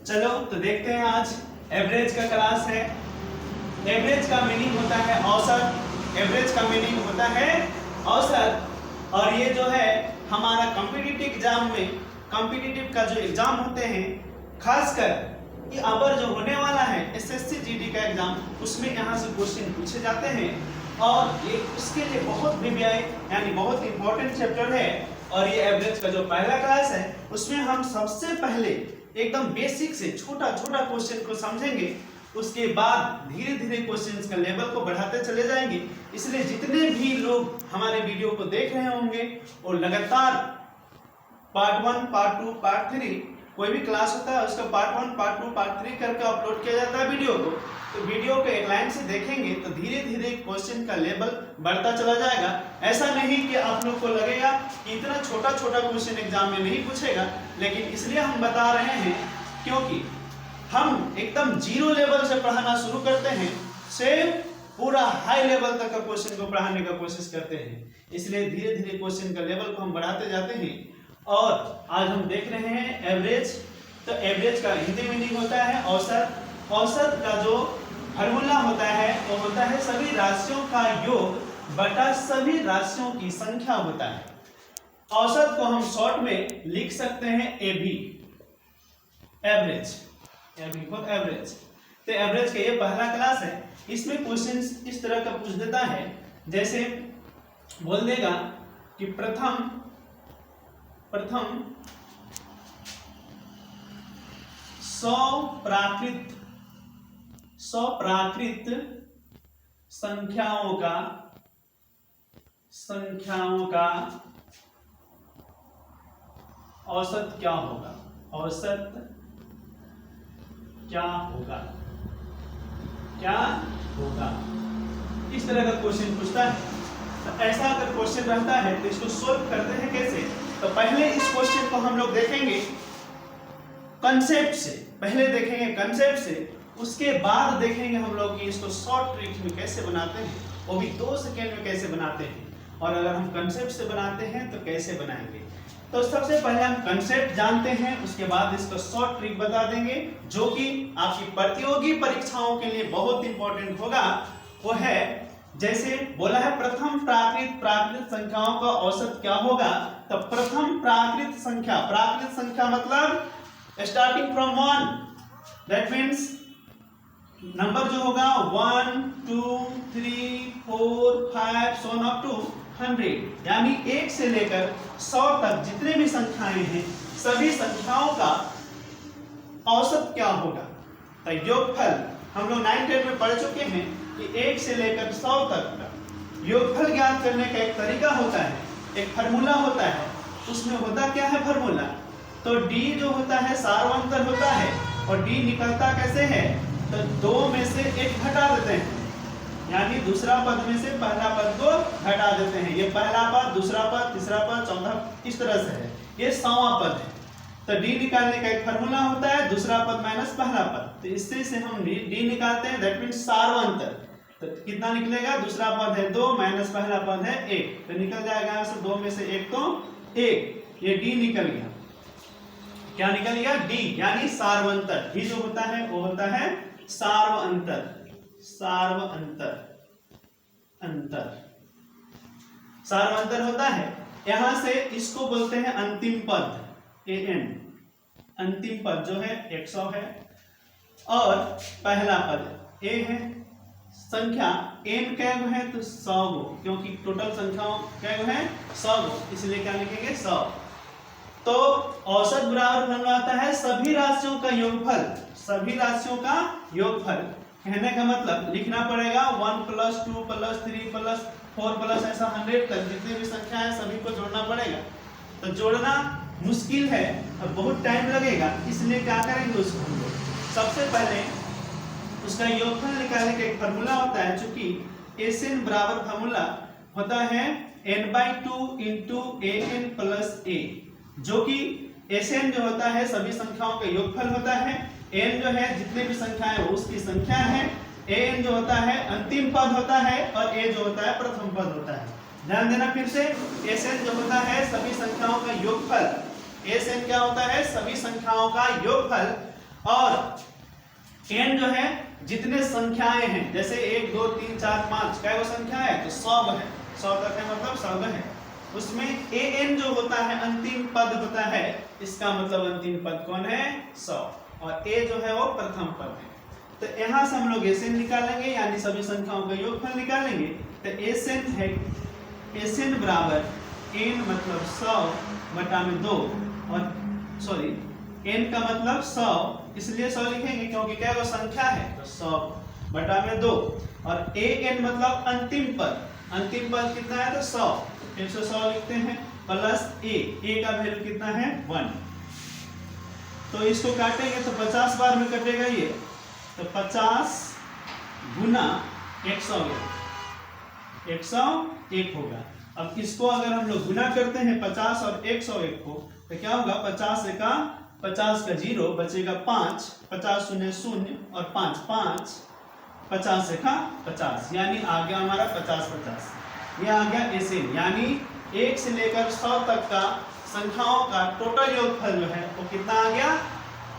चलो तो देखते हैं, आज एवरेज का क्लास है। एवरेज का मीनिंग होता है औसत। एवरेज का मीनिंग होता है औसत। और ये जो है हमारा कॉम्पिटिटिव एग्जाम में, कॉम्पिटिटिव का जो एग्जाम होते हैं, खासकर ये अबर जो होने वाला है एसएससी जीडी का एग्जाम, उसमें यहाँ से क्वेश्चन पूछे जाते हैं। और ये उसके लिए बहुत VBI यानी बहुत इंपॉर्टेंट चैप्टर है। और ये एवरेज का जो पहला क्लास है उसमें हम सबसे पहले एकदम बेसिक से छोटा छोटा क्वेश्चन को समझेंगे, उसके बाद धीरे धीरे क्वेश्चंस का लेवल को बढ़ाते चले जाएंगे। इसलिए जितने भी लोग हमारे वीडियो को देख रहे होंगे और लगातार पार्ट 1, पार्ट 2, पार्ट 3 कोई भी क्लास होता है उसका पार्ट 1, पार्ट 2, पार्ट 3 करके अपलोड किया जाता है वीडियो को, तो वीडियो को एक लाइन से देखेंगे तो धीरे धीरे क्वेश्चन का लेवल बढ़ता चला जाएगा। ऐसा नहीं कि आप लोग को लगेगा कि इतना छोटा छोटा क्वेश्चन एग्जाम में नहीं पूछेगा, लेकिन इसलिए हम बता रहे हैं क्योंकि हम एकदम जीरो लेवल से पढ़ाना शुरू करते हैं से पूरा हाई लेवल तक का क्वेश्चन को पढ़ाने का कोशिश करते हैं। इसलिए धीरे धीरे क्वेश्चन का लेवल को हम बढ़ाते जाते हैं। और आज हम देख रहे हैं एवरेज। तो एवरेज का हिंदी मीनिंग होता है औसत। औसत का जो फार्मूला होता है वो होता है सभी राशियों का योग बटा सभी राशियों की संख्या होता है। औसत को हम शॉर्ट में लिख सकते हैं AB, एवरेज। एवरेज तो एवरेज का ये पहला क्लास है। इसमें क्वेश्चंस इस तरह का पूछ देता है, जैसे बोल देगा कि प्रथम 100 प्राकृत संख्याओं का औसत क्या होगा। औसत क्या होगा इस तरह का क्वेश्चन पूछता है। तो ऐसा अगर क्वेश्चन रहता है तो इसको सोल्व करते हैं कैसे। तो पहले इस क्वेश्चन को हम लोग देखेंगे कंसेप्ट से, पहले देखेंगे कंसेप्ट से, उसके बाद देखेंगे हम लोग कि इसको शॉर्ट ट्रिक में कैसे बनाते हैं, वो भी 2 सेकेंड में कैसे बनाते हैं। और अगर हम कंसेप्ट से बनाते हैं तो कैसे बनाएंगे। तो सबसे पहले हम कंसेप्ट जानते हैं, उसके बाद इसको शॉर्ट ट्रिक बता देंगे, जो कि आपकी प्रतियोगी परीक्षाओं के लिए बहुत इंपॉर्टेंट होगा। वो है जैसे बोला है प्रथम प्राकृत संख्याओं का औसत क्या होगा। तो प्रथम प्राकृत संख्या मतलब starting from 1, that means number जो होगा 1, 2, 3, 4, 5 so on up to 100, यानी 1 से लेकर 100 तक जितने भी संख्याएं हैं सभी संख्याओं का औसत क्या होगा। तो योगफल हम लोग 9, 10 में पढ़ चुके हैं कि 1 से लेकर 100 तक का योगफल ज्ञात करने का एक तरीका होता है, एक फार्मूला होता है। उसमें होता क्या है फार्मूला, तो D जो होता है सार्वंतर होता है, और D निकलता कैसे है, तो 2 में से 1 घटा देते हैं, यानी दूसरा पद में से पहला पद को घटा देते हैं। ये पहला पद, दूसरा पद, तीसरा पद, चौथा, इस तरह से है। ये 100वां पद है। तो D निकालने का एक फार्मूला होता है, दूसरा पद माइनस पहला पद। तो इससे से हम D निकालते हैं, दैट मींस सार्वंतर। तो कितना निकलेगा, दूसरा पद है 2 माइनस पहला पद है 1, तो निकल जाएगा यहाँ से 2 में से 1 तो 1। ये D निकल गया। क्या निकल गया, D यानी सार्वंतर। D जो होता है वो होता है सार्वअंतर। सार्वअंतर होता है। यहां से इसको बोलते हैं अंतिम पद, AN। अंतिम पद जो है 100 है और पहला पद A है। संख्या N कै गो है, तो 100 गो, क्योंकि टोटल संख्याओं कै गो है 100 गो, इसलिए क्या लिखेंगे 100। तो औसत बराबर फॉर्मूला आता है सभी राशियों का योगफल। सभी राशियों का योगफल कहने का मतलब लिखना पड़ेगा 1 + 2 + 3 + 4 ऐसा 100 तक जितनी भी संख्या है सभी को जोड़ना पड़ेगा। तो जोड़ना मुश्किल है और बहुत टाइम लगेगा, इसलिए क्या करेंगे उसको हम लोग सबसे पहले उसका योगफल निकालने का एक फार्मूला होता है, चूंकि SN बराबर फार्मूला होता है n/2 × AN + A, जो कि SN जो होता है सभी संख्याओं का योगफल होता है। n जो है जितने भी संख्याएं हैं उसकी संख्या है। AN जो होता है अंतिम पद होता है और A जो होता है प्रथम पद होता है। ध्यान देना फिर से, SN जो होता है सभी संख्याओं का योगफल। SN क्या होता है, सभी संख्याओं का योगफल। और n जो है जितने संख्याएं हैं, जैसे 1 2 3 4 5 क्या वो संख्या है तो 100 है, 100 तक है मतलब 100 है, उसमें an जो होता है अंतिम पद होता है, इसका मतलब अंतिम पद कौन है 100, और a जो है वो प्रथम पद है। तो यहां से हम लोग SN निकालेंगे यानी सभी संख्याओं का योगफल निकालेंगे। तो SN है SN बराबर n मतलब 100 बटा में 2, और सॉरी n का मतलब 100 इसलिए 100 लिखेंगे क्योंकि क्या वो संख्या है तो 100 बटा में 2, और an मतलब अंतिम पद, अंतिम पद कितना है तो 100, फिर से 100 लिखते हैं प्लस a का वैल्यू कितना है 1। तो इसको काटेंगे तो 50 बार में कटेगा ये, तो 50 गुना 101 होगा। अब इसको अगर हम लोग गुना करते हैं 50 और 101 को तो क्या होगा 50 का 0 बचेगा 5, 50 शून्य 0 और 5 5, 50 का 50 यानी आ गया हमारा 50 50। ये आ गया SN यानी 1 से लेकर 100 तक का संख्याओं का टोटल योगफल जो है वो कितना आ गया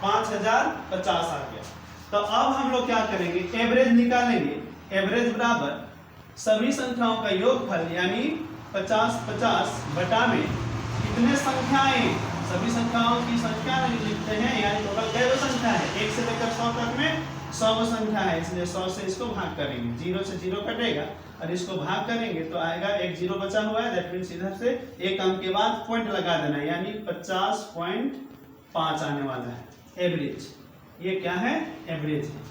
5050 आ गया। तो अब हम लोग क्या करेंगे एवरेज निकालेंगे। एवरेज बराबर सभी संख्याओं का योगफल यानी 50 50 बटा में कितने संख्याएं, सभी संख्याओं की संख्या लिखते हैं यानी टोटल कितनी संख्या है 1 से लेकर 100 तक में 100 संख्या है, इसलिए 100 से इसको भाग करेंगे, 0 से 0 कटेगा और इसको भाग करेंगे तो आएगा 1 0 बचा हुआ है, दैट मींस इधर से एक अंक के बाद पॉइंट लगा देना है यानी 50.5 आने वाला है एवरेज। ये क्या है एवरेज है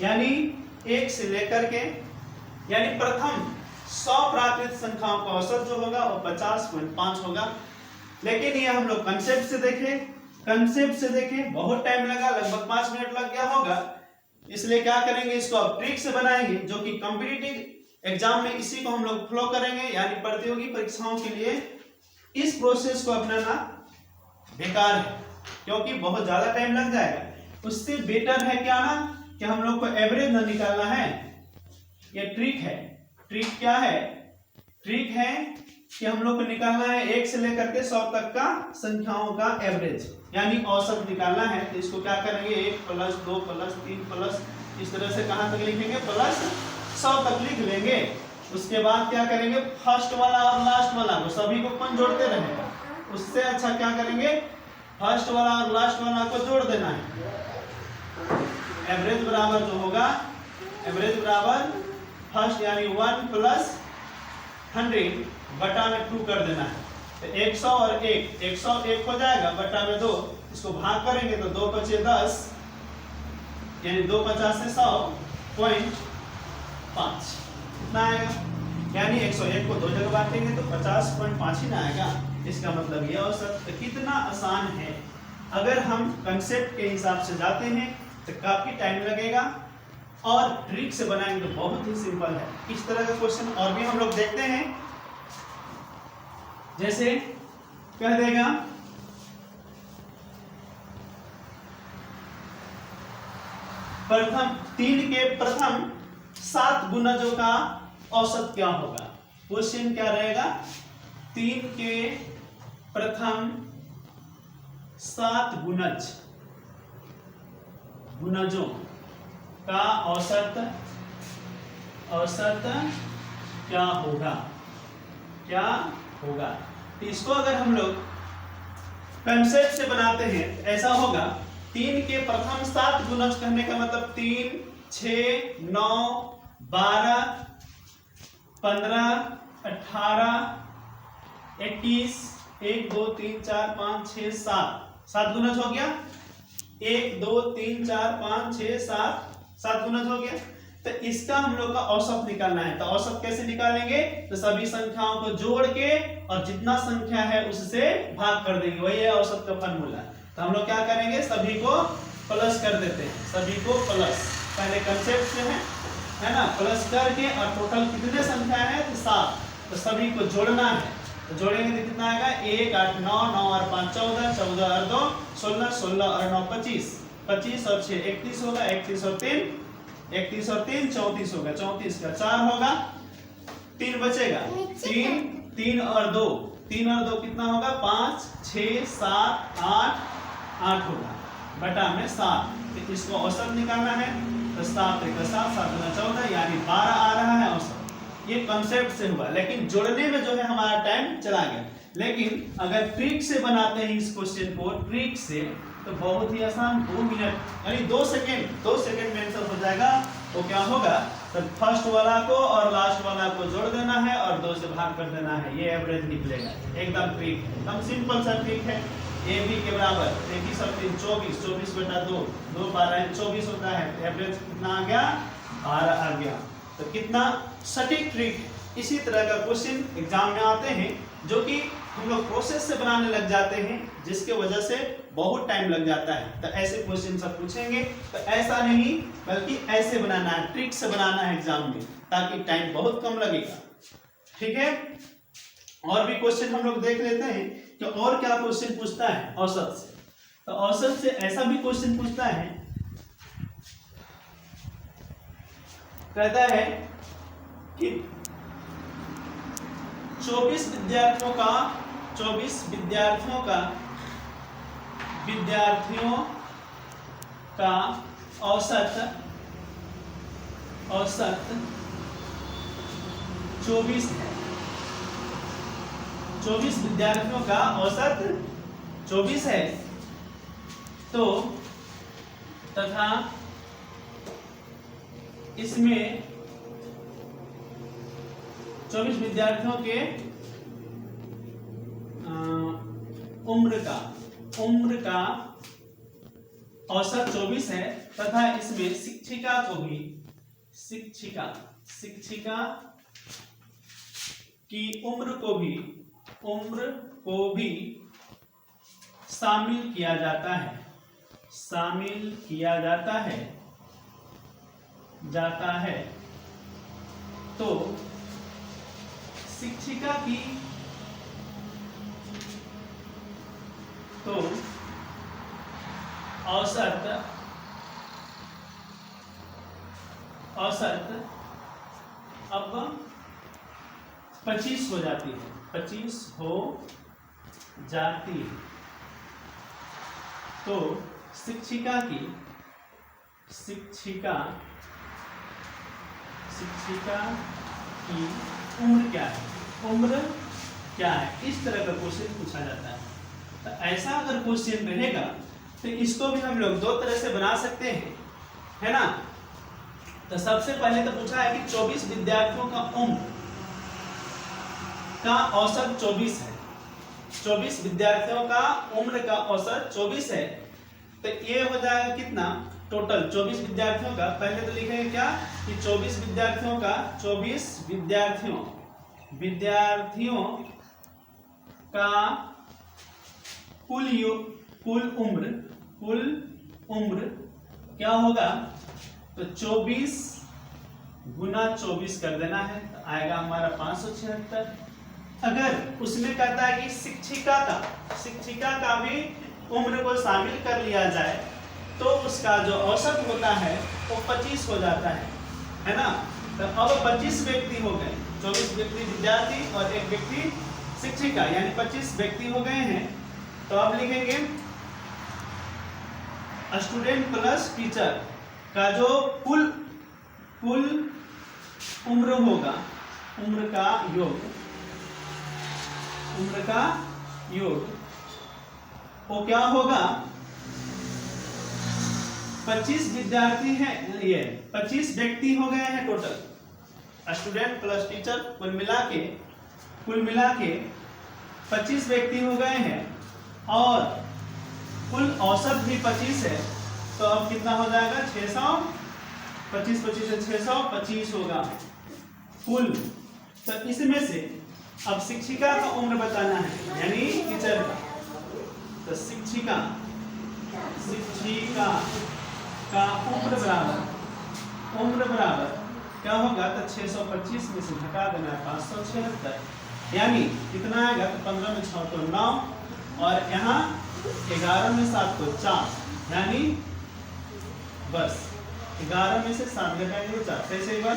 यानी 1 से लेकर के यानी प्रथम 100 प्राकृत संख्याओं का औसत जो होगा वो 50.5 होगा। लेकिन ये हम लोग कंसेप्ट से देखें बहुत टाइम लगा, लगभग 5 मिनट लग गया होगा, इसलिए क्या करेंगे इसको अब ट्रिक से बनाएंगे जो कि कॉम्पिटिटिव एग्जाम में इसी को हम लोग फॉलो करेंगे यानी प्रतियोगी परीक्षाओं के लिए इस प्रोसेस को अपनाना बेकार है क्योंकि बहुत ज्यादा टाइम लग जाएगा। उससे बेटर है क्या ना कि हम लोग को एवरेज ना निकालना है, ये ट्रिक है। ट्रिक क्या है, ट्रिक है कि हम लोग को निकालना है 1 से लेकर के 100 तक का संख्याओं का एवरेज यानी औसत निकालना है। तो इसको क्या करेंगे 1 प्लस 2 प्लस 3 प्लस इस तरह से कहां तक लिखेंगे प्लस 100 तक लिख लेंगे। उसके बाद क्या करेंगे फर्स्ट वाला और लास्ट वाला को सभी को कौन जोड़ते रहेगा, उससे अच्छा क्या करेंगे फर्स्ट वाला और लास्ट वाला को जोड़ देना है। एवरेज बराबर जो होगा एवरेज बराबर फर्स्ट यानी 1 प्लस 100 बटा में 2 कर देना है। तो 100 और 101 हो जाएगा बटा में 2, इसको भाग करेंगे तो 2 बचे 10 यानी 2 50 से 100.5 कितना आएगा यानी 101 को 2 जगह बांटेंगे तो 50.5 ही ना आएगा। इसका मतलब ये औसत तो कितना आसान है। अगर हम कंसेप्ट के हिसाब से जाते हैं तो काफी टाइम लगेगा और ट्रिक से बनाएंगे तो बहुत ही सिंपल है। इस तरह का क्वेश्चन और भी हम लोग देखते हैं, जैसे कह देगा प्रथम 3 के प्रथम 7 गुणजों का औसत क्या होगा। क्वेश्चन क्या रहेगा 3 के प्रथम 7 गुणजों का औसत क्या होगा, क्या होगा। तो इसको अगर हम लोग कंसेप्ट से बनाते हैं तो ऐसा होगा 3 के प्रथम 7 गुणज करने का मतलब 3 6 9 12 15 18 21 1 2 3 4 5 6 7 गुणज हो गया। 1 2 3 4 5 6 7 गुणज हो गया। तो इसका हम लोग का औसत निकालना है। तो औसत कैसे निकालेंगे तो सभी संख्याओं को जोड़ के और जितना संख्या है उससे भाग कर देंगे, वही है औसत का फॉर्मूला। तो हम लोग क्या करेंगे सभी को प्लस कर देते हैं, सभी को प्लस पहले कंसेप्ट से है ना, प्लस करके और टोटल कितने संख्या है तो 7, तो सभी को जोड़ना है। तो जोड़ेंगे तो कितना आएगा 1 8 9 9 और 5 14 14 और 2 16 16 और 9 25 25 और 6 31 होगा, 31 और 3 34 होगा, 34 का 4 होगा, 3 बचेगा 3 और 2 कितना होगा 5 6 7 8 8 होगा, बटा में 7, तो इसको औसत निकालना है, तो 7 × 7 7 × 14 यानी 12 आ रहा है औसत। ये कॉन्सेप्ट से हुआ, लेकिन जोड़ने में जो है हमारा टाइम चला गया। लेकिन अगर ट्रिक से बनाते हैं इस क्वेश्चन को, ट्रिक से, तो बहुत ही आसान, 2 मिनट यानी 2 सेकंड में आंसर हो जाएगा। तो क्या होगा, तो फर्स्ट वाला को और लास्ट वाला को जोड़ देना है और 2 से भाग कर देना है, ये एवरेज निकलेगा। एकदम ट्रिक, एकदम सिंपल सा ट्रिक है। ए बी के बराबर 33 और 3 24, 24 बटा 2, 2 12 24 होता है, एवरेज कितना आ गया, 12 आ गया। तो कितना सटीक ट्रिक। इसी तरह का क्वेश्चन एग्जाम में आते हैं जो कि हम लोग प्रोसेस से बनाने लग जाते हैं, जिसके वजह से बहुत टाइम लग जाता है। तो ऐसे क्वेश्चन सब पूछेंगे, तो ऐसा नहीं बल्कि ऐसे बनाना है, ट्रिक से बनाना है एग्जाम में, ताकि टाइम बहुत कम लगेगा। ठीक है, और भी क्वेश्चन हम लोग देख लेते हैं कि और क्या क्वेश्चन पूछता है औसत से। तो औसत से ऐसा भी क्वेश्चन पूछता है, कहता है कि 24 विद्यार्थियों का औसत 24 है। 24 विद्यार्थियों का औसत 24 है, तो तथा इसमें 24 विद्यार्थियों के उम्र का औसत 24 है, तथा इसमें शिक्षिका की उम्र को भी शामिल किया जाता है, तो शिक्षिका की औसत अब 25 हो जाती है, 25 हो जाती है। तो शिक्षिका की उम्र क्या है, इस तरह का क्वेश्चन पूछा जाता है। तो ऐसा अगर क्वेश्चन रहेगा तो इसको भी हम लोग 2 तरह से बना सकते हैं, है ना। तो सबसे पहले तो पूछा है कि 24 विद्यार्थियों का उम्र का औसत 24 है। 24 विद्यार्थियों का उम्र का औसत 24 है, तो ये हो जाएगा कितना, टोटल 24 विद्यार्थियों का, पहले तो लिखेंगे क्या कि 24 विद्यार्थियों का कुल उम्र क्या होगा, तो 24 गुना 24 कर देना है, तो आएगा हमारा 576। अगर उसमें कहता है कि शिक्षिका का भी उम्र को शामिल कर लिया जाए, तो उसका जो औसत होता है वो 25 हो जाता है ना। तो अब 25 व्यक्ति हो गए, 24 व्यक्ति विद्यार्थी और 1 व्यक्ति शिक्षिका, यानी 25 व्यक्ति हो गए हैं। तो अब लिखेंगे स्टूडेंट प्लस टीचर का जो कुल उम्र होगा, उम्र का योग वो क्या होगा, 25 विद्यार्थी हैं, ये 25 व्यक्ति हो गए हैं टोटल, स्टूडेंट प्लस टीचर कुल मिला के 25 व्यक्ति हो गए हैं, और कुल औसत भी 25 है। तो अब कितना हो जाएगा, 600, 25 से 625 होगा कुल। तो इसमें से अब शिक्षिका का उम्र बताना है, यानी टीचर का। तो शिक्षिका का उम्र बराबर क्या होगा, तो 625 में से घटा देना है 576, यानी कितना आएगा, तो 15 में 6 तो 9, और यहाँ 11 में 7 तो 4, यानी बस 11 में से 7 घटाएंगे तो 4, कैसे एक बार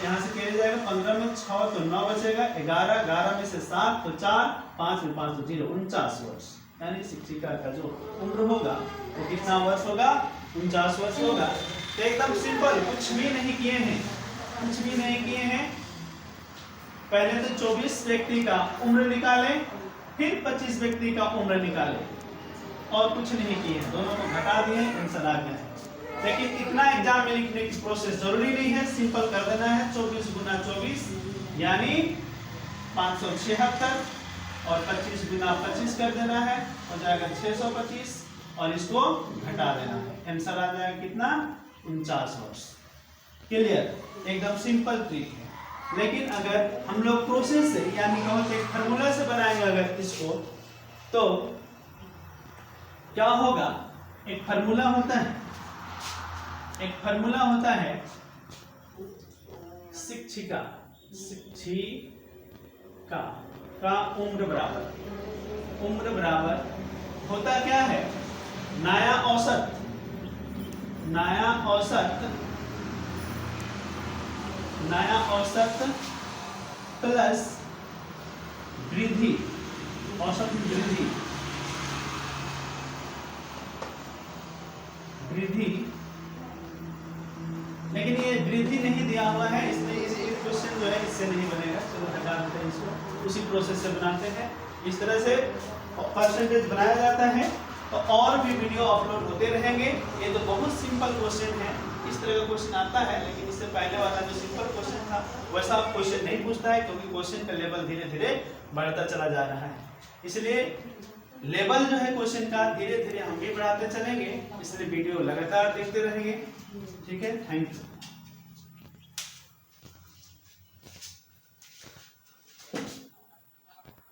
यहाँ से किया जाएगा, 15 में 6 तो 9 बचेगा, 11 में से 7 तो 4, 5 में 5 तो 0, 49 वर्ष। यानी शिक्षिका का जो उम्र होगा वो कितना वर्ष होगा, 49 वर्ष होगा। तो एकदम सिंपल, कुछ भी नहीं किए हैं, कुछ भी नहीं किए हैं। पहले तो 24 व्यक्ति का उम्र निकाले, फिर 25 व्यक्ति का उम्र निकाले, और कुछ नहीं किए हैं, दोनों को घटा दिए, आंसर आ गया है। लेकिन इतना एग्जाम में लिखने की प्रोसेस जरूरी नहीं है, सिंपल कर देना है। 24 गुना 24 यानी 576, और 25 गुना 25 कर देना है, हो जाएगा 625, और इसको घटा देना है, आंसर आ जाएगा कितना, 49 वर्ष। क्लियर, एकदम सिंपल ट्रिक है। लेकिन अगर हम लोग प्रोसेस से यानी एक फार्मूला से बनाएंगे अगर इसको, तो क्या होगा, एक फार्मूला होता है, एक फार्मूला होता है शिक्षिका का उम्र बराबर होता क्या है, नया औसत प्लस वृद्धि, औसत वृद्धि। लेकिन ये वृद्धि नहीं दिया हुआ है, इसलिए इस क्वेश्चन जो है इससे नहीं बनेगा। चलो हटा देते हैं इसको, उसी प्रोसेस से बनाते हैं। इस तरह से परसेंटेज बनाया जाता है। तो और भी वीडियो अपलोड होते रहेंगे। ये तो बहुत सिंपल क्वेश्चन है, इस तरह का क्वेश्चन आता है, लेकिन इससे पहले वाला जो सिंपल क्वेश्चन था वैसा क्वेश्चन नहीं पूछता है, क्योंकि क्वेश्चन का लेवल धीरे धीरे बढ़ता चला जा रहा है। इसलिए लेवल जो है क्वेश्चन का धीरे धीरे हम भी बढ़ाते चलेंगे, इसलिए वीडियो लगातार देखते रहेंगे। ठीक है, थैंक यू।